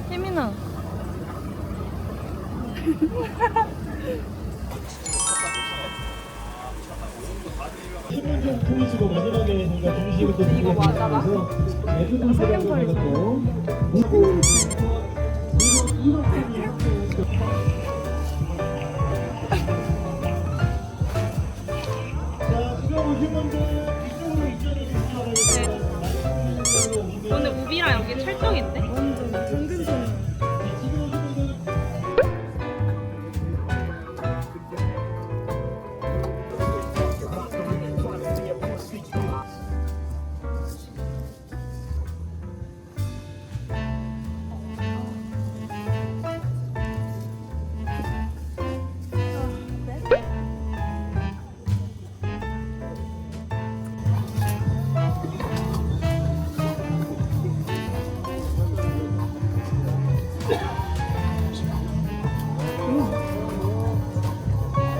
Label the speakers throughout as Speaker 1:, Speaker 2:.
Speaker 1: 혜민아.
Speaker 2: 좀 보이시고 마지막에 저희가 중식을 또 드리겠습니다. 애들도 들어가고 자, 지금 오신 분들 이쪽으로 입장해 주시기 바라겠습니다.
Speaker 1: 근데 우비랑 여기 찰떡인데? 완전 정근선.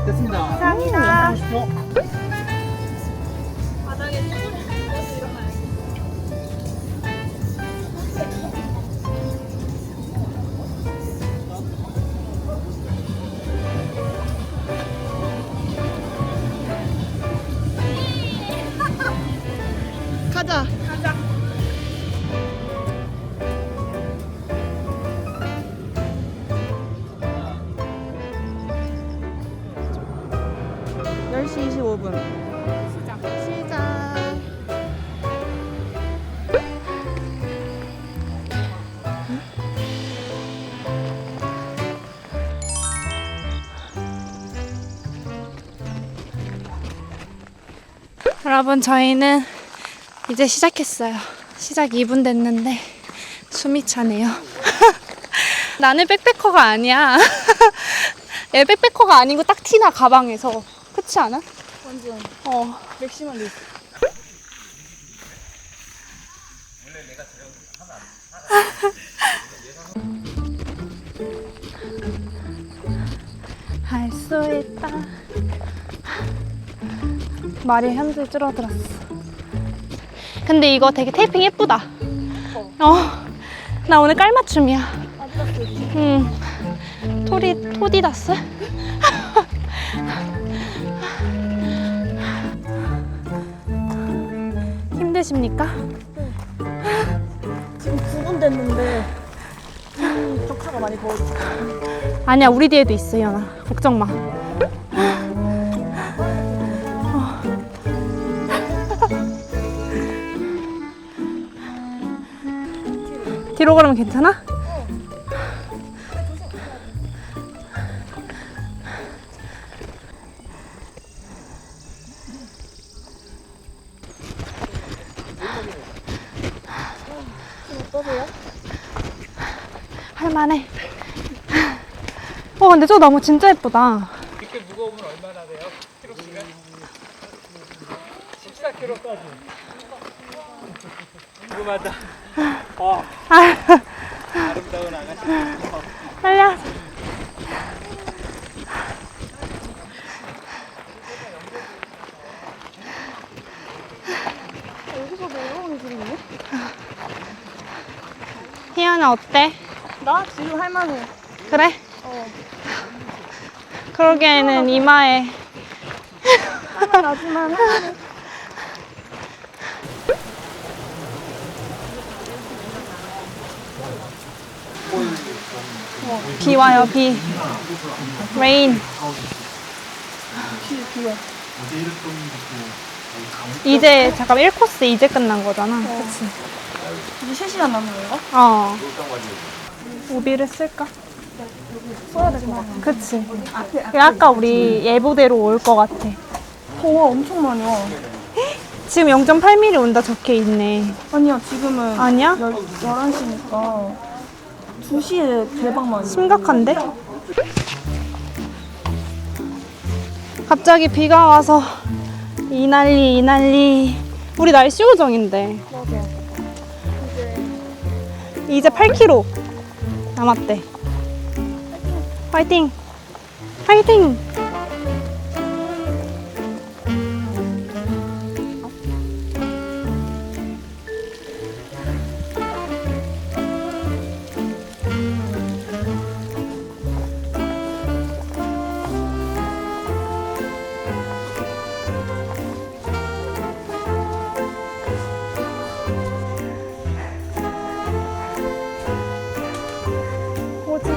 Speaker 2: 됐습니다.
Speaker 1: 감사합니다. 가자. 가자. (10시 25분) 시작. 여러분, 저희는 이제 시작했어요. 시작 2분 됐는데 숨이 차네요. 나는 백패커가 아니야. 얘 백패커가 아니고 딱 티나 가방에서. 그렇지 않아? 완전. 맥시멀리스트. 원래 내가 할 수 있다. 말이 현재 줄어들었어. 근데 이거 되게 테이핑 예쁘다. 나 오늘 깔맞춤이야. 토디다스? 힘드십니까?
Speaker 3: 지금 9분 됐는데 격차가 많이 벌어졌어.
Speaker 1: 아니야, 우리 뒤에도 있어, 연아. 걱정 마. 뒤로 걸으면 괜찮아?
Speaker 3: 어떠세요?
Speaker 1: 할만해. 근데 저 나무 진짜 예쁘다.
Speaker 2: 이렇게 무거우면 얼마나 돼요? 키로수가? 14kg까지. 궁금하다. 아름다운 아가씨.
Speaker 1: 빨리.
Speaker 3: 여기서 내려오는 길이네?
Speaker 1: 희연아, 어때?
Speaker 3: 나 지금 할만해.
Speaker 1: 그래? 그러기에는 이마에
Speaker 3: 나지만 할만해.
Speaker 1: 비 와요, 비. 레인.
Speaker 3: 비 와.
Speaker 1: 이제 잠깐 1코스 이제 끝난 거잖아. 그치?
Speaker 3: 이제 3시간 남은 건가?
Speaker 1: 우비를 쓸까?
Speaker 3: 써야 될 것 같아.
Speaker 1: 그치? 아까 우리 예보대로 올 것 같아.
Speaker 3: 더워, 엄청 많이 와.
Speaker 1: 지금 0.8mm 온다 적혀 있네.
Speaker 3: 아니야, 지금은
Speaker 1: 아니야?
Speaker 3: 11시니까 2시에 대박 많이 와.
Speaker 1: 심각한데? 갑자기 비가 와서 이 난리 이 난리. 우리 날씨 요정인데
Speaker 3: 맞아.
Speaker 1: 이제 8km 남았대. 화이팅! 화이팅! 뭐지?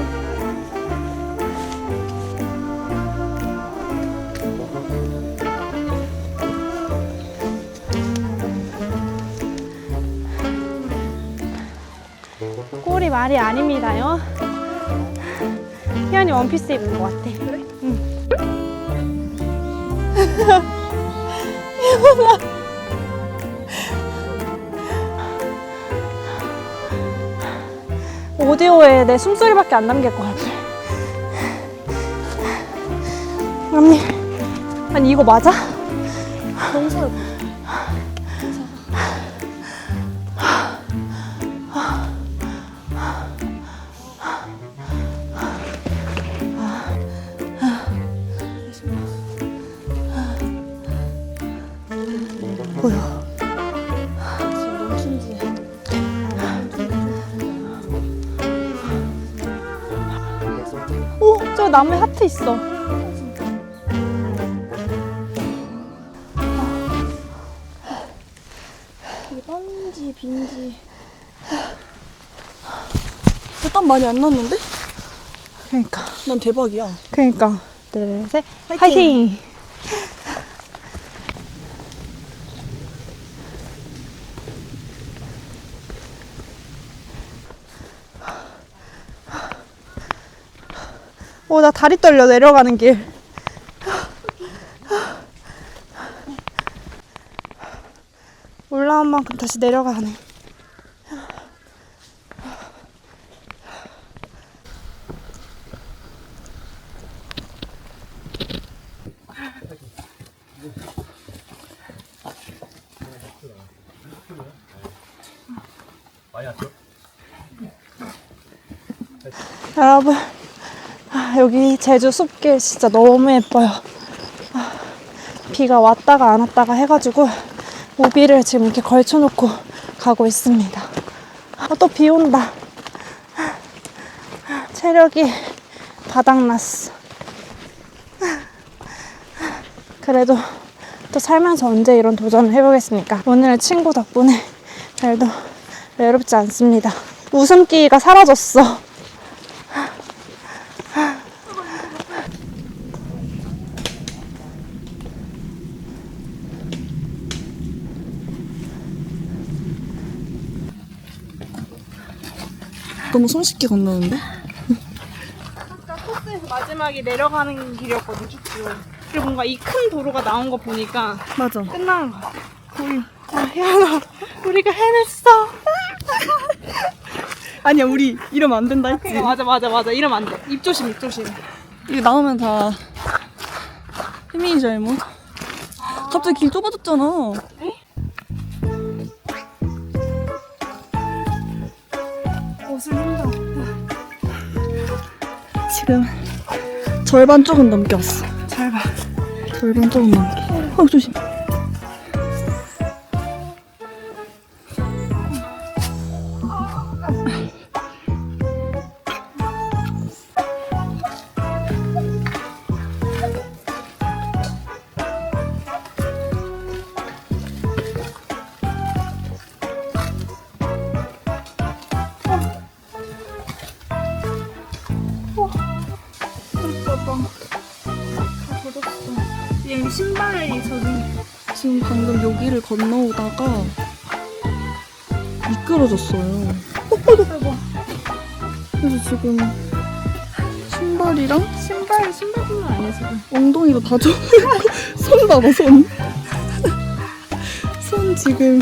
Speaker 1: 꼴이 말이 아닙니다요. 희연이 원피스 입은 것 같아. 그래? 응. 오디오에 내 숨소리밖에 안 남길 것 같아. 언니, 아니 이거 맞아?
Speaker 3: 정설.
Speaker 1: 보여.
Speaker 3: 지금 너무 신기해.
Speaker 1: 오, 저 나무에 하트 있어.
Speaker 3: 이번지 빈지. 땀 많이 안 났는데?
Speaker 1: 그러니까.
Speaker 3: 난 대박이야.
Speaker 1: 그러니까. 둘, 셋.
Speaker 3: 화이팅!
Speaker 1: 화이팅! 오, 나 다리 떨려, 내려가는 길. 올라온 만큼 다시 내려가네. 여러분, 여기 제주 숲길 진짜 너무 예뻐요. 비가 왔다가 안 왔다가 해가지고 우비를 지금 이렇게 걸쳐놓고 가고 있습니다. 또 비 온다. 체력이 바닥났어. 그래도 또 살면서 언제 이런 도전을 해보겠습니까? 오늘 친구 덕분에 그래도 외롭지 않습니다. 웃음기가 사라졌어.
Speaker 3: 너무 손쉽게 건너는데?
Speaker 1: 아까 코스에서 마지막에 내려가는 길이었거든, 쭉쭉. 그리고 뭔가 이 큰 도로가 나온 거 보니까
Speaker 3: 맞아.
Speaker 1: 끝나는 거 같아. 우리, 혜연아, 우리가 해냈어.
Speaker 3: 아니야, 우리 이러면 안 된다 했지.
Speaker 1: 맞아. 이러면 안 돼. 입 조심, 입 조심.
Speaker 3: 이거 나오면 다 혜민이 잘못. 갑자기 길 좁아졌잖아.
Speaker 1: 옷을 힘들어.
Speaker 3: 지금 절반 조금 넘겼어.
Speaker 1: 잘 봐.
Speaker 3: 절반 조금 넘게. 조심.
Speaker 1: 얘 신발이 젖은.
Speaker 3: 지금 방금 여기를 건너오다가 미끄러졌어요. 그래서 지금 신발이랑
Speaker 1: 신발뿐만 아니야, 지금.
Speaker 3: 엉덩이도 다 젖고 손 봐봐, 손. 손 지금.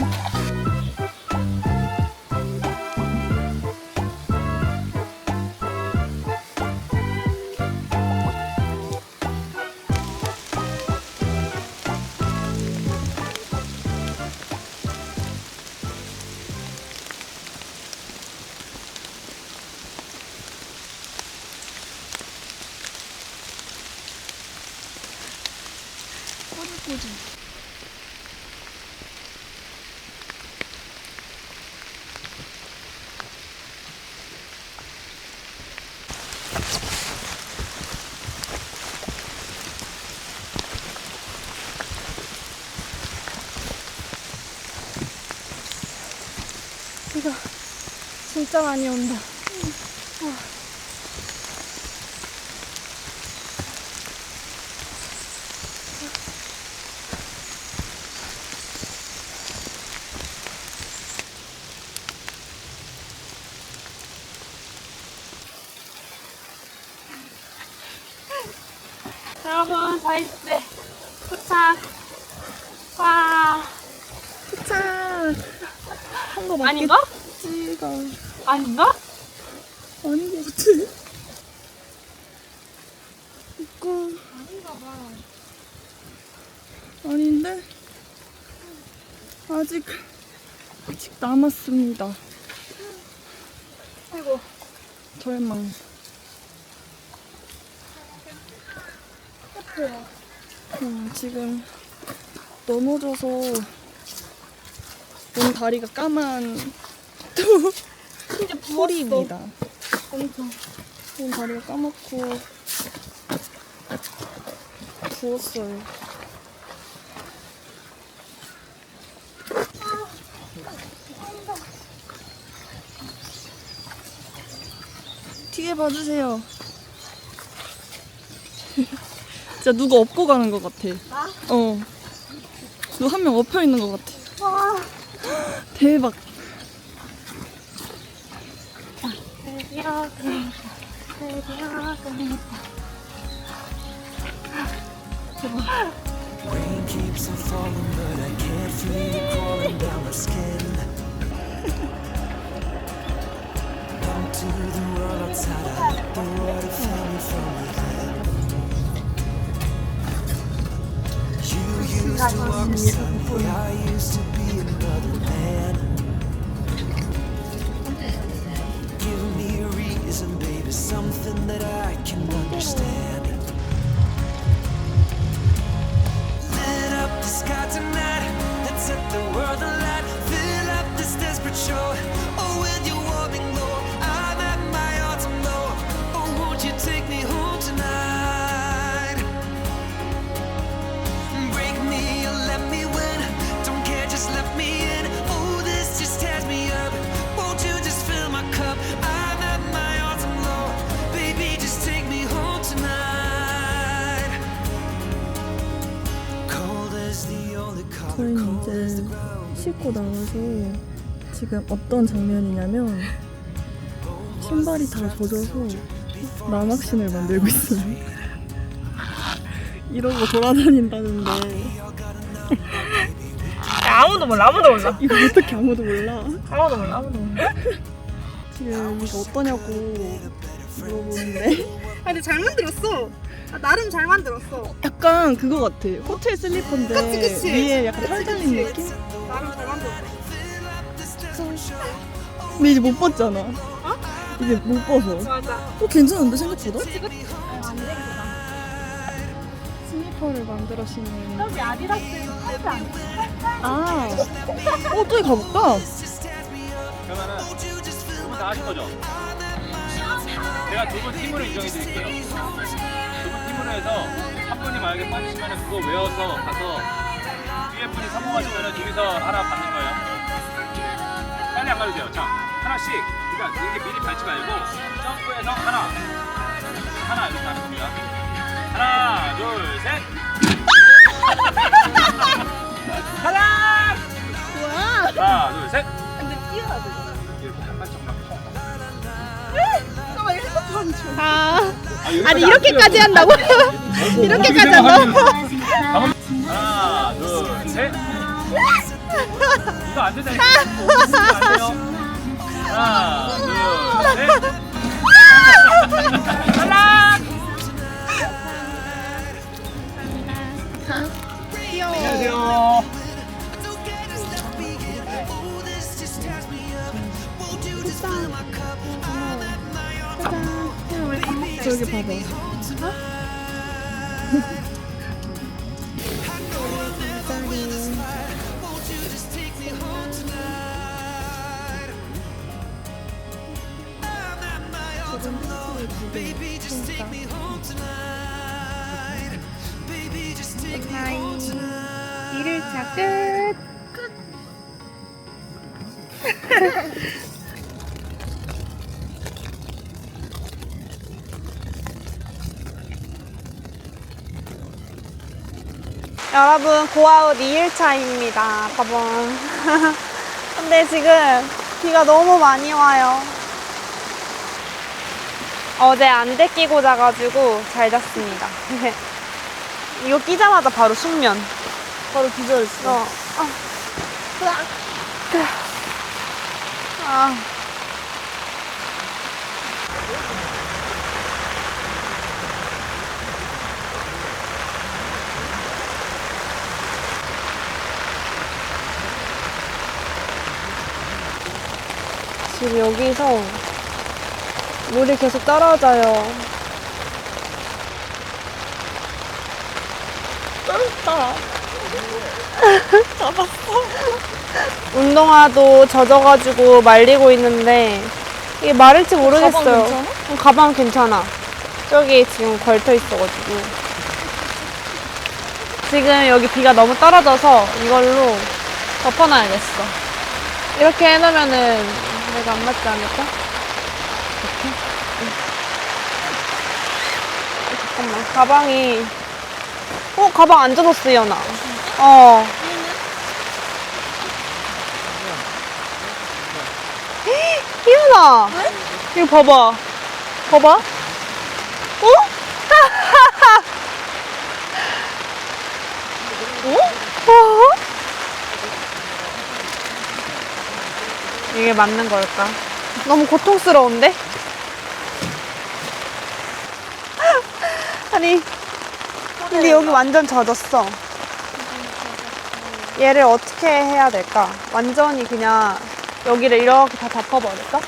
Speaker 1: 비가 진짜 많이 온다. 여러분, 저희 집에 도착. 와.
Speaker 3: 도착. 한 거 맞겠지?
Speaker 1: 아닌가? 아닌가?
Speaker 3: 아닌 것 같아. 이거
Speaker 1: 아닌가 봐.
Speaker 3: 아닌데? 아직 남았습니다.
Speaker 1: 아이고.
Speaker 3: 절망. 지금 넘어져서 온 다리가 까만
Speaker 1: 진짜
Speaker 3: 홀입니다.
Speaker 1: 엄청.
Speaker 3: 온 다리가 까맣고 부었어요. 뒤에 봐주세요. 진짜 누가 업고 가는 것 같아.
Speaker 1: 나?
Speaker 3: 어. 누가 한 명 엎혀 있는 것 같아.
Speaker 1: 와.
Speaker 3: 대박.
Speaker 1: 드디어 끝냈다.
Speaker 4: Rain keeps on falling, but I can't feel it crawling down my skin. Come to the world outside, I let the water fill me from within. You used to walk beside me, I used to be another man. Give me a reason, baby, something that I can understand. Lit up the sky tonight, let's set the world alight. Fill up this desperate show. Oh, with your warming glow, I'm at my autumn low. Oh, won't you take me home tonight? Break me or let me win. Don't care, just let me in. Oh, this just tears me up. Won't you just fill my cup? I'm at my autumn low. Baby, just take me home tonight. Cold as the only color,
Speaker 3: 저희는
Speaker 4: cold as the
Speaker 3: 이제
Speaker 4: ground.
Speaker 3: 씻고 나와서 지금 어떤 장면이냐면 신발이 다 젖어서 남학신을 만들고 있어요. 이러고 돌아다닌다는데
Speaker 1: 아무도 몰라.
Speaker 3: 이거 어떻게 아무도 몰라?
Speaker 1: 아무도 몰라.
Speaker 3: 지금 이거 어떠냐고 물어보는데
Speaker 1: 아, 근데 잘 만들었어. 아, 나름 잘 만들었어.
Speaker 3: 약간 그거 같아. 호텔 슬리퍼인데
Speaker 1: 그치.
Speaker 3: 위에 약간 털 달린 느낌?
Speaker 1: 나름 잘 만들었어.
Speaker 3: 근데 이제 못 벗잖아. 이제 못 벗어.
Speaker 1: 맞아.
Speaker 3: 괜찮은데 생각보다?
Speaker 1: 안 되겠다.
Speaker 3: 슬리퍼를 만들었으면
Speaker 1: 여기 아디다스 팔지 않아?
Speaker 3: 아, 저기 가볼까?
Speaker 2: 그러면은 두 분 다 하신 거죠? 제가 두 분 팀으로 인정해 드릴게요. 두 분 팀으로 해서 한 분이 만약에 빠지시면 그거 외워서 가서 뒤에 분이 성공하시면 둘이서 하나 받는 거예요. 빨리 안 가주세요. 자, 하나씩. 그러니까 이게 미리 밟지 말고 점프해서 하나 이렇게 하는 겁니다. 하나, 둘, 셋. 하나. 하나, 둘, 셋.
Speaker 1: 근데 뛰어야 돼.
Speaker 2: 이렇게 한 발짝만 펑.
Speaker 1: 잠깐만, 이거 핸드폰 줘.
Speaker 3: 아니 이렇게까지 한다고? 이렇게까지 한다고?
Speaker 2: 하나, 둘, 셋. 이거 안 된다니까. 이거 안 돼요. 하나, 둘, 셋. 탈락. 안녕하세요.
Speaker 3: 저기 봐봐.
Speaker 1: 하이. 1일차 끝. 여러분, 고아웃 2일차입니다. 가본. 근데 지금 비가 너무 많이 와요. 어제 안대 끼고 자가지고 잘 잤습니다. 이거 끼자마자 바로 숙면.
Speaker 3: 바로 기절했어.
Speaker 1: 아. 지금 여기서 물이 계속 떨어져요.
Speaker 3: 떨었다. 잡았어.
Speaker 1: 운동화도 젖어가지고 말리고 있는데 이게 마를지 모르겠어요.
Speaker 3: 가방 괜찮아?
Speaker 1: 가방 괜찮아. 저기 지금 걸터 있어가지고. 지금 여기 비가 너무 떨어져서 이걸로 덮어놔야겠어. 이렇게 해놓으면은 내가 안 맞지 않을까? 이렇게? 응. 잠깐만. 가방이. 가방 안 젖었어, 이현아. 희은아! 이거 봐봐. 봐봐. 이게 맞는 걸까? 너무 고통스러운데? 아니, 근데 여기 완전 젖었어. 얘를 어떻게 해야 될까? 완전히 그냥 여기를 이렇게 다 덮어버릴까?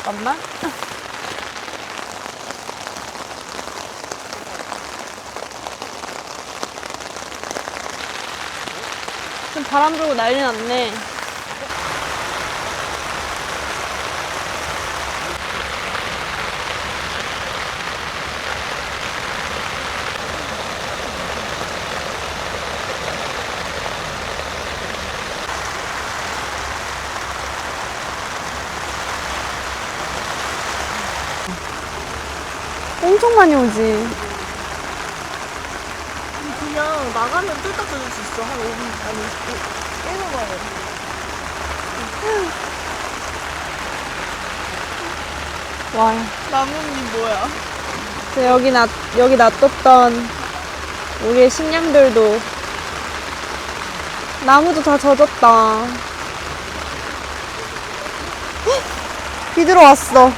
Speaker 1: 잠깐만. 지금 바람 불고 난리 났네. 엄청 많이 오지.
Speaker 3: 그냥 나가면 뚫다 뜯을 수 있어. 한 5분, 아니, 1분 만에.
Speaker 1: 와.
Speaker 3: 나뭇잎 뭐야?
Speaker 1: 여기 놔뒀던 우리의 식량들도 나무도 다 젖었다. 헉! 비 들어왔어.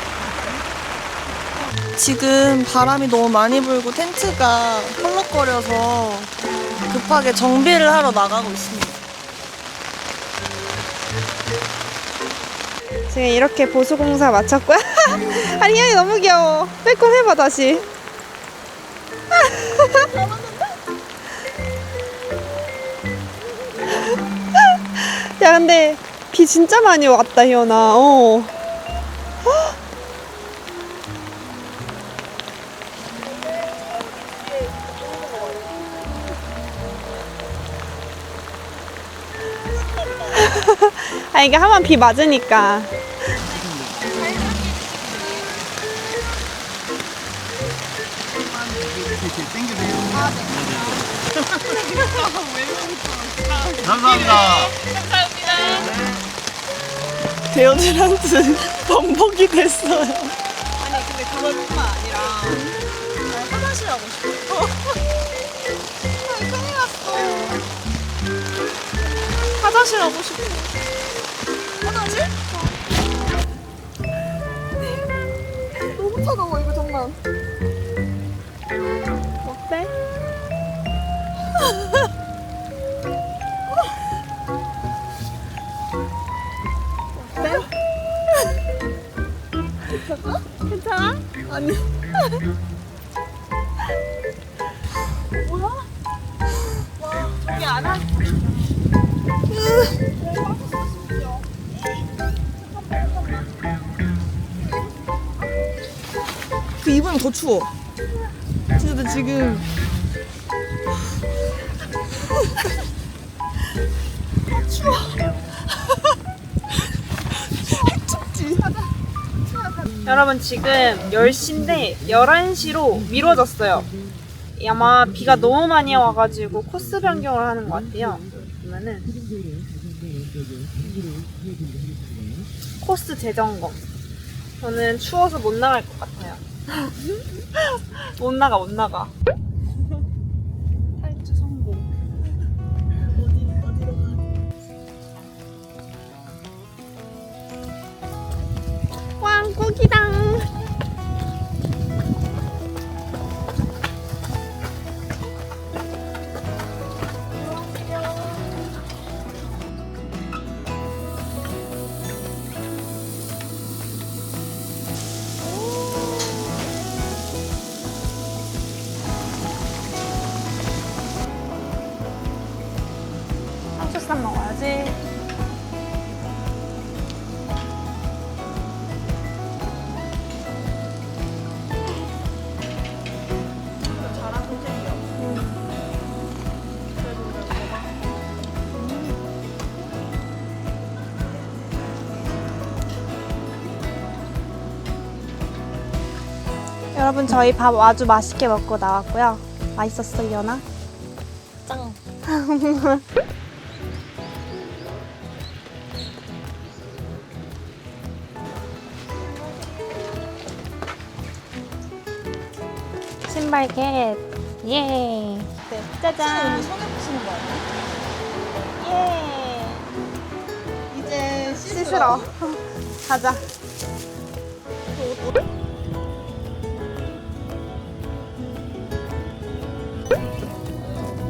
Speaker 3: 지금 바람이 너무 많이 불고 텐트가 펄럭거려서 급하게 정비를 하러 나가고 있습니다.
Speaker 1: 지금 이렇게 보수공사 마쳤고요. 아니, 희연이 너무 귀여워. 빼꼼 해봐, 다시. 야, 근데 비 진짜 많이 왔다, 희연아. 아, 이게 하면 비 맞으니까.
Speaker 2: 감사합니다.
Speaker 3: 데오드란트 번복이 됐어요.
Speaker 1: 아니, 근데 그걸뿐만 아니라
Speaker 3: 화장실 하고 싶어.
Speaker 1: 큰일 났어.
Speaker 3: 화장실 하고 싶어. 화장실? 너무 차가워 이거 정말.
Speaker 1: 어때? 어때? 괜찮아?
Speaker 3: 아니. 뭐야? 와 저기 안 하. 그 입으면 더 추워. 진짜 나 지금
Speaker 1: 여러분 지금 10시인데 11시로 미뤄졌어요. 아마 비가 너무 많이 와가지고 코스 변경을 하는 것 같아요. 보면은 코스 재점검. 저는 추워서 못 나갈 것 같아요. 못 나가. 탈주 성공. 어디로 가? 왕고기당. 상추쌈 먹어야지. 여러분 저희 밥 아주 맛있게 먹고 나왔고요. 맛있었어 이연아?
Speaker 3: 짱.
Speaker 1: 신발 겟. 예.
Speaker 3: 네.
Speaker 1: 짜잔.
Speaker 3: 손에 붙이는 거 아니야?
Speaker 1: 예.
Speaker 3: 이제
Speaker 1: 씻으러. 가자.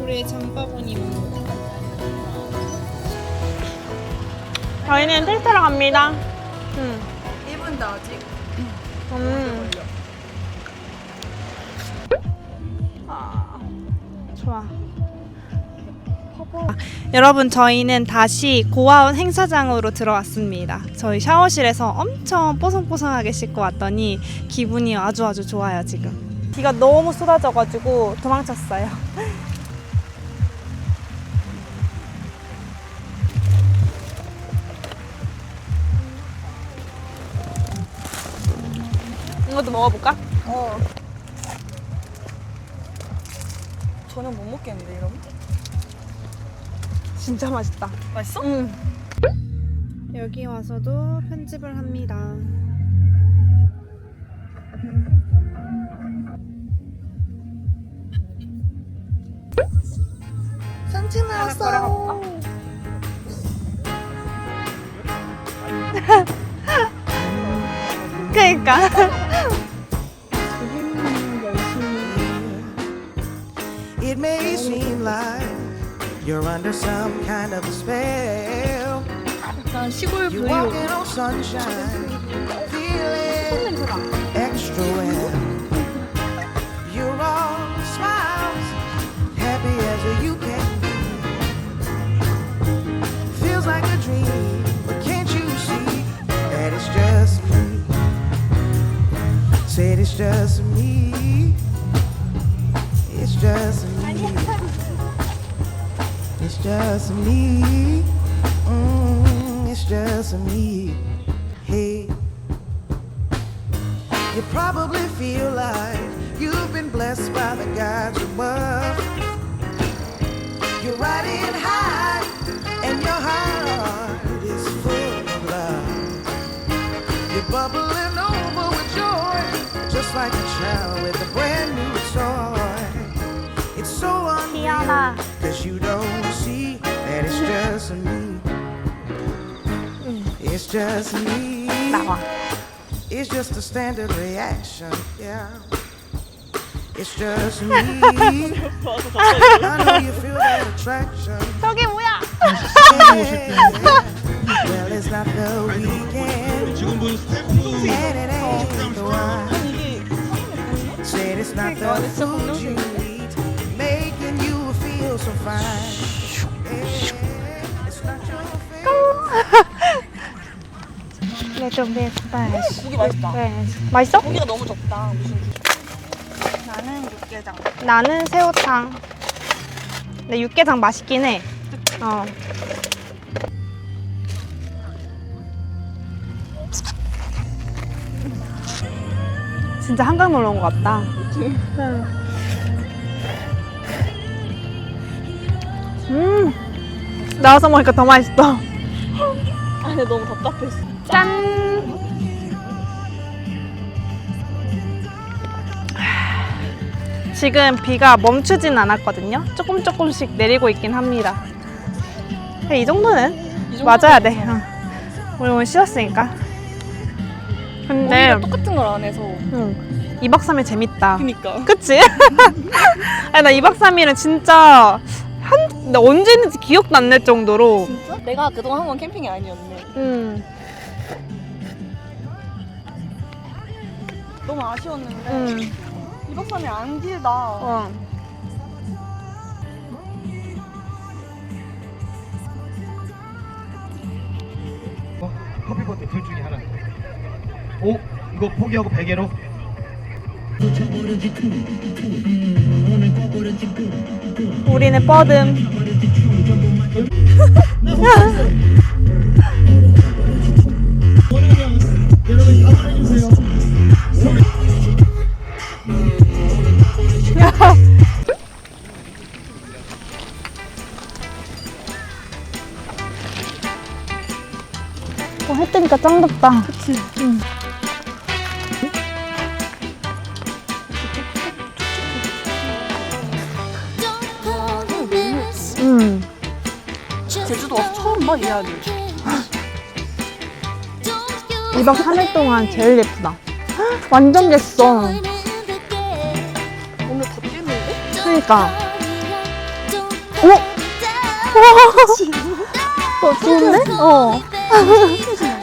Speaker 3: 우리 장바구니 뭐.
Speaker 1: 저희는 테스트로 갑니다.
Speaker 3: 1분도 아직.
Speaker 1: 좋아. 여러분 저희는 다시 고아원 행사장으로 들어왔습니다. 저희 샤워실에서 엄청 뽀송뽀송하게 씻고 왔더니 기분이 아주 좋아요 지금. 비가 너무 쏟아져가지고 도망쳤어요. 이것도 먹어볼까?
Speaker 3: 저는 못 먹겠는데 이러면?
Speaker 1: 진짜 맛있다.
Speaker 3: 맛있어?
Speaker 1: 응. 여기 와서도 편집을 합니다.
Speaker 3: 산책 나왔어.
Speaker 1: 그러니까.
Speaker 5: It may seem like you're under some kind of a spell.
Speaker 3: 약간 시골
Speaker 5: You're
Speaker 3: 브이로그.
Speaker 5: walking on sunshine, feeling extra well. You're all smiles, happy as you can be. Feels like a dream, but can't you see that it's just me? Said it's just me. It's just me. It's just me. It's just me. Hey, you probably feel like you've been blessed by the gods above. You're riding high, and your heart is full of love. You're bubbling over with joy, just like a child with a brand new toy. It's so unreal, cause you don't see that it's just me. It's just me. It's just a standard reaction, yeah. It's just me. I know you feel that attraction.
Speaker 1: 저게 뭐야?
Speaker 5: Yeah. Well, it's not the weekend, and it ain't the wine. Said it's not the food you eat, making you feel so fine. Yeah. It's not your face.
Speaker 3: 고기 맛있다.
Speaker 1: 네. 맛있어?
Speaker 3: 고기가 너무 적다. 무슨 나는 육개장.
Speaker 1: 나는 새우탕. 근데 육개장 맛있긴 해. 진짜 한강 놀러 온 것 같다. 나와서 먹으니까 더 맛있어.
Speaker 3: 안에 너무 답답했어.
Speaker 1: 짠! 지금 비가 멈추진 않았거든요. 조금씩 내리고 있긴 합니다. 이 정도는 맞아야 돼. 우리 오늘 쉬었으니까. 근데
Speaker 3: 똑같은 걸 안 해서.
Speaker 1: 2박 3일 재밌다.
Speaker 3: 그니까.
Speaker 1: 그치? 아니, 나 2박 3일은 진짜 나 언제 했는지 기억도 안 날 정도로.
Speaker 3: 진짜? 내가 그동안 한 건 캠핑이 아니었네. 너무 아쉬웠는데 2박 3일 안 길다.
Speaker 6: 커피버터 둘 중에 하나. 오, 이거 포기하고 베개로.
Speaker 1: 우리는 뻐듬. 해 뜨니까 짱 덥다. 그치.
Speaker 3: 제주도 와서 처음 봐, 이 아들.
Speaker 1: 2박 3일 동안 제일 예쁘다. 완전 겠어.
Speaker 3: 오늘 덥겠는데?
Speaker 1: 그러니까. 오! 좋은데?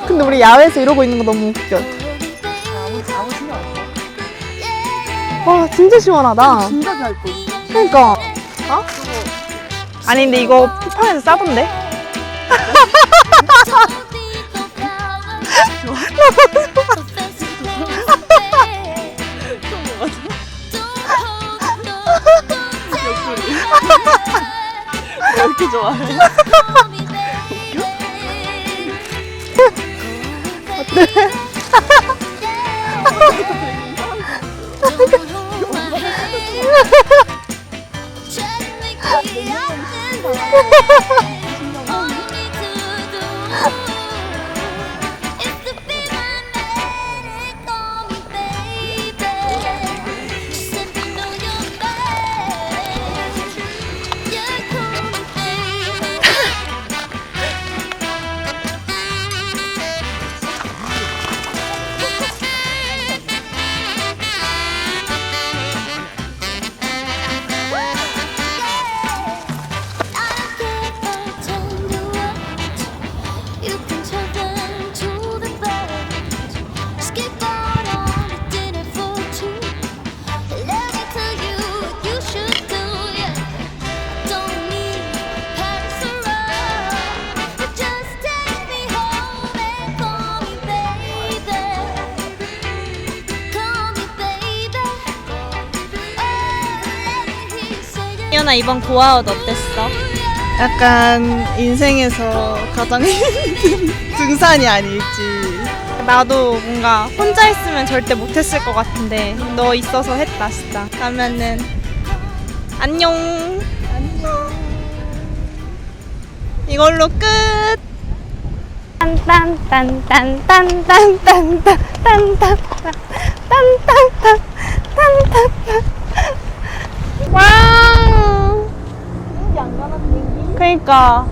Speaker 1: 근데 우리 야외에서 이러고 있는 거 너무 웃겨.
Speaker 3: 아무 신경 안 써.
Speaker 1: 와, 진짜 시원하다.
Speaker 3: 진짜 잘 거.
Speaker 1: 그러니까. 아니, 근데 이거 쿠팡에서 싸던데?
Speaker 3: 왜 이렇게 좋아해?
Speaker 1: 이현아, 이번 고아웃 어땠어?
Speaker 3: 약간 인생에서 가장 힘든 등산이 아닐지.
Speaker 1: 나도 뭔가 혼자 있으면 절대 못했을 것 같은데 너 있어서 했다 진짜. 그러면은 안녕. 이걸로 끝. 딴딴딴딴딴딴딴딴딴딴딴딴딴딴 와우. 그러니까.